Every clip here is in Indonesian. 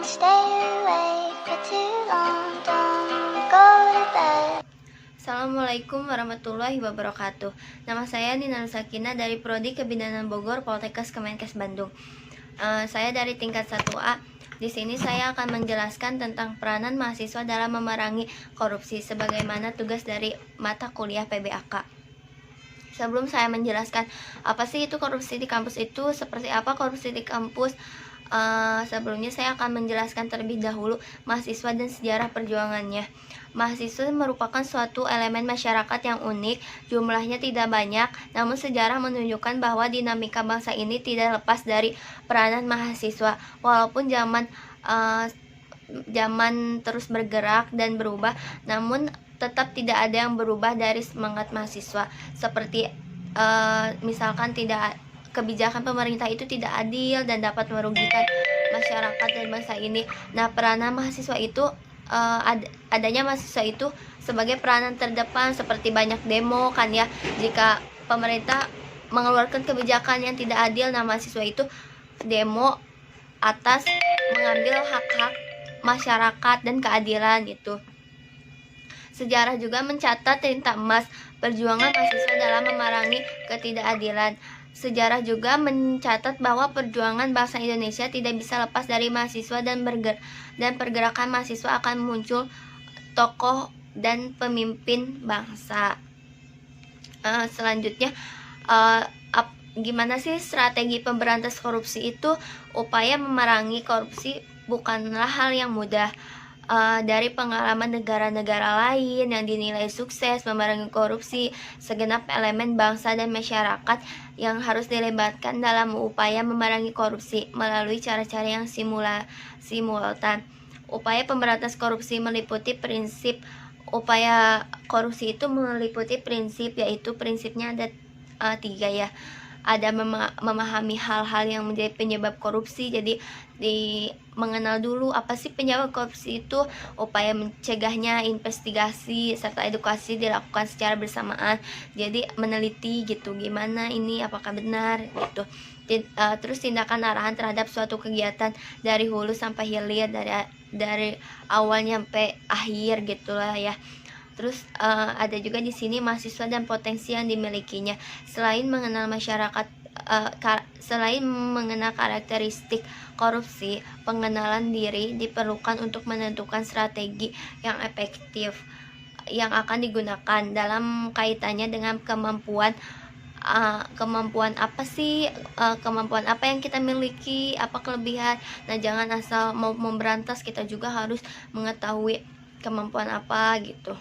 Don't stay awake for too long, don't go to bed. Assalamualaikum warahmatullahi wabarakatuh. Nama saya Nina Sakina dari Prodi Kebidanan Bogor, Poltekkes Kemenkes Bandung. Saya dari tingkat 1A. Di sini saya akan menjelaskan tentang peranan mahasiswa dalam memerangi korupsi sebagaimana tugas dari mata kuliah PBAK. Sebelum saya menjelaskan apa sih itu korupsi di kampus itu, seperti apa korupsi di kampus, sebelumnya saya akan menjelaskan terlebih dahulu mahasiswa dan sejarah perjuangannya. Mahasiswa merupakan suatu elemen masyarakat yang unik, jumlahnya tidak banyak, namun sejarah menunjukkan bahwa dinamika bangsa ini tidak lepas dari peranan mahasiswa. Walaupun zaman terus bergerak dan berubah, namun tetap tidak ada yang berubah dari semangat mahasiswa. Seperti misalkan kebijakan pemerintah itu tidak adil dan dapat merugikan masyarakat dan bangsa ini. Nah, peranan mahasiswa itu adanya mahasiswa itu sebagai peranan terdepan, seperti banyak demo kan ya. Jika pemerintah mengeluarkan kebijakan yang tidak adil, nah mahasiswa itu demo atas mengambil hak-hak masyarakat dan keadilan gitu. Sejarah juga mencatat tinta emas perjuangan mahasiswa dalam memerangi ketidakadilan. Sejarah juga mencatat bahwa perjuangan bangsa Indonesia tidak bisa lepas dari mahasiswa dan pergerakan mahasiswa akan muncul tokoh dan pemimpin bangsa. Selanjutnya, gimana sih strategi pemberantas korupsi itu? Upaya memerangi korupsi bukanlah hal yang mudah. Dari pengalaman negara-negara lain yang dinilai sukses memerangi korupsi, segenap elemen bangsa dan masyarakat yang harus dilibatkan dalam upaya memerangi korupsi melalui cara-cara yang simultan. Upaya pemberantas korupsi meliputi prinsip. Upaya korupsi itu meliputi prinsip, yaitu prinsipnya ada 3 ya. Ada memahami hal-hal yang menjadi penyebab korupsi. Jadi mengenal dulu apa sih penyebab korupsi itu, upaya mencegahnya, investigasi serta edukasi dilakukan secara bersamaan. Jadi meneliti gitu, gimana ini, apakah benar gitu. Terus tindakan arahan terhadap suatu kegiatan dari hulu sampai hilir, dari awalnya sampai akhir gitulah ya. Terus ada juga di sini mahasiswa dan potensi yang dimilikinya. Selain mengenal karakteristik korupsi, pengenalan diri diperlukan untuk menentukan strategi yang efektif yang akan digunakan dalam kaitannya dengan kemampuan apa yang kita miliki, apa kelebihan. Nah, jangan asal mau memberantas, kita juga harus mengetahui kemampuan apa gitu.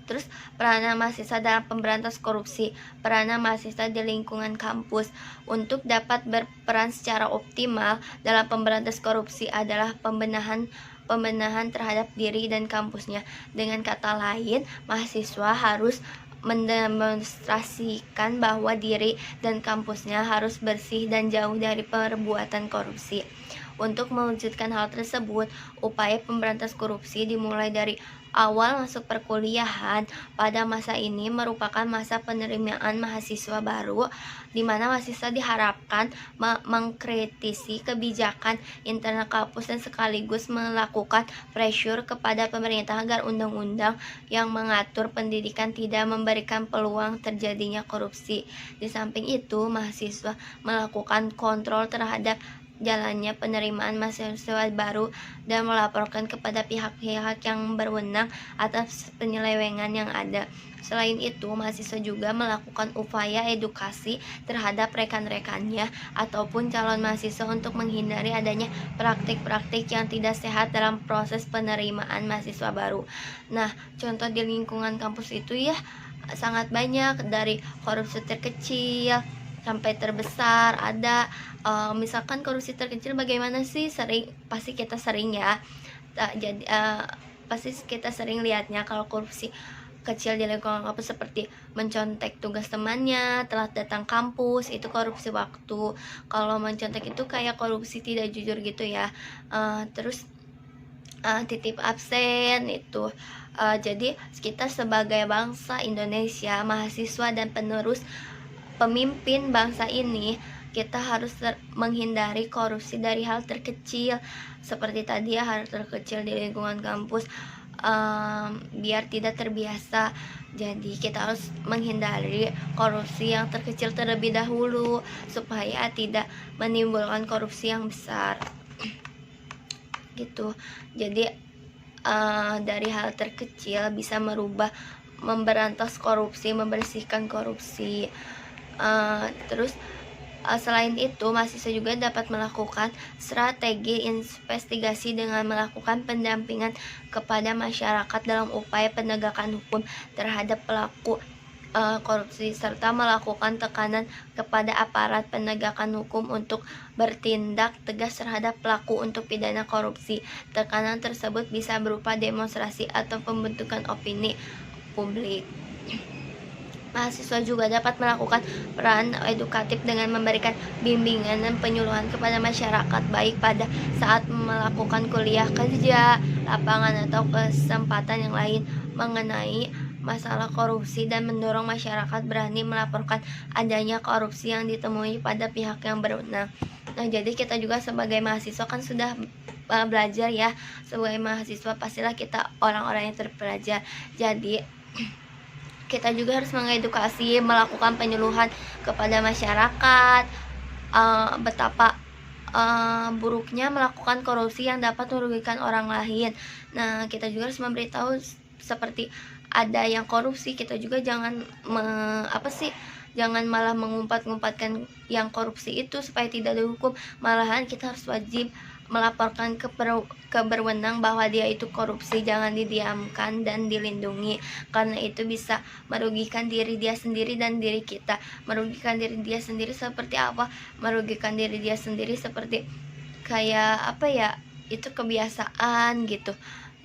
Terus peranan mahasiswa dalam pemberantas korupsi. Peranan mahasiswa di lingkungan kampus untuk dapat berperan secara optimal dalam pemberantas korupsi adalah pembenahan terhadap diri dan kampusnya. Dengan kata lain, mahasiswa harus mendemonstrasikan bahwa diri dan kampusnya harus bersih dan jauh dari perbuatan korupsi. Untuk mewujudkan hal tersebut, upaya pemberantas korupsi dimulai dari awal masuk perkuliahan. Pada masa ini merupakan masa penerimaan mahasiswa baru, di mana mahasiswa diharapkan mengkritisi kebijakan internal kampus dan sekaligus melakukan pressure kepada pemerintah agar undang-undang yang mengatur pendidikan tidak memberikan peluang terjadinya korupsi. Di samping itu, mahasiswa melakukan kontrol terhadap jalannya penerimaan mahasiswa baru dan melaporkan kepada pihak-pihak yang berwenang atas penyelewengan yang ada. Selain itu, mahasiswa juga melakukan upaya edukasi terhadap rekan-rekannya ataupun calon mahasiswa untuk menghindari adanya praktik-praktik yang tidak sehat dalam proses penerimaan mahasiswa baru. Nah, contoh di lingkungan kampus itu ya sangat banyak, dari korupsi terkecil sampai terbesar ada. Misalkan korupsi terkecil bagaimana sih? Pasti kita sering ya. Pasti kita sering lihatnya kalau korupsi kecil di lingkungan kampus seperti mencontek tugas temannya, telat datang kampus, itu korupsi waktu. Kalau mencontek itu kayak korupsi tidak jujur gitu ya. Terus titip absen itu. Jadi kita sebagai bangsa Indonesia, mahasiswa dan penerus pemimpin bangsa ini kita harus menghindari korupsi dari hal terkecil seperti tadi ya, hal terkecil di lingkungan kampus, biar tidak terbiasa. Jadi kita harus menghindari korupsi yang terkecil terlebih dahulu supaya tidak menimbulkan korupsi yang besar gitu. Jadi dari hal terkecil bisa memberantas korupsi, membersihkan korupsi. Terus selain itu, mahasiswa juga dapat melakukan strategi investigasi dengan melakukan pendampingan kepada masyarakat dalam upaya penegakan hukum terhadap pelaku korupsi, serta melakukan tekanan kepada aparat penegakan hukum untuk bertindak tegas terhadap pelaku untuk pidana korupsi. Tekanan tersebut bisa berupa demonstrasi atau pembentukan opini publik. Mahasiswa juga dapat melakukan peran edukatif dengan memberikan bimbingan dan penyuluhan kepada masyarakat, baik pada saat melakukan kuliah, kerja, lapangan, atau kesempatan yang lain mengenai masalah korupsi, dan mendorong masyarakat berani melaporkan adanya korupsi yang ditemui pada pihak yang berwenang. Nah, jadi kita juga sebagai mahasiswa kan sudah belajar ya. Sebagai mahasiswa pastilah kita orang-orang yang terpelajar. Jadi kita juga harus mengedukasi, melakukan penyuluhan kepada masyarakat betapa buruknya melakukan korupsi yang dapat merugikan orang lain. Nah, kita juga harus memberitahu seperti ada yang korupsi, kita juga jangan jangan malah mengumpat-ngumpatkan yang korupsi itu supaya tidak dihukum. Malahan kita harus wajib melaporkan ke berwenang bahwa dia itu korupsi. Jangan didiamkan dan dilindungi, karena itu bisa merugikan diri dia sendiri dan diri kita. Merugikan diri dia sendiri seperti apa? Merugikan diri dia sendiri seperti kayak itu kebiasaan gitu.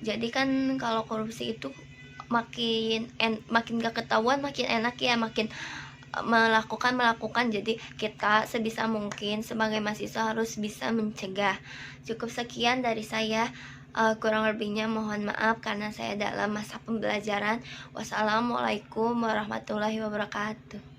Jadi kan kalau korupsi itu makin gak ketahuan makin enak ya, makin melakukan. Jadi kita sebisa mungkin sebagai mahasiswa harus bisa mencegah. Cukup sekian dari saya, kurang lebihnya mohon maaf karena saya dalam masa pembelajaran. Wassalamualaikum warahmatullahi wabarakatuh.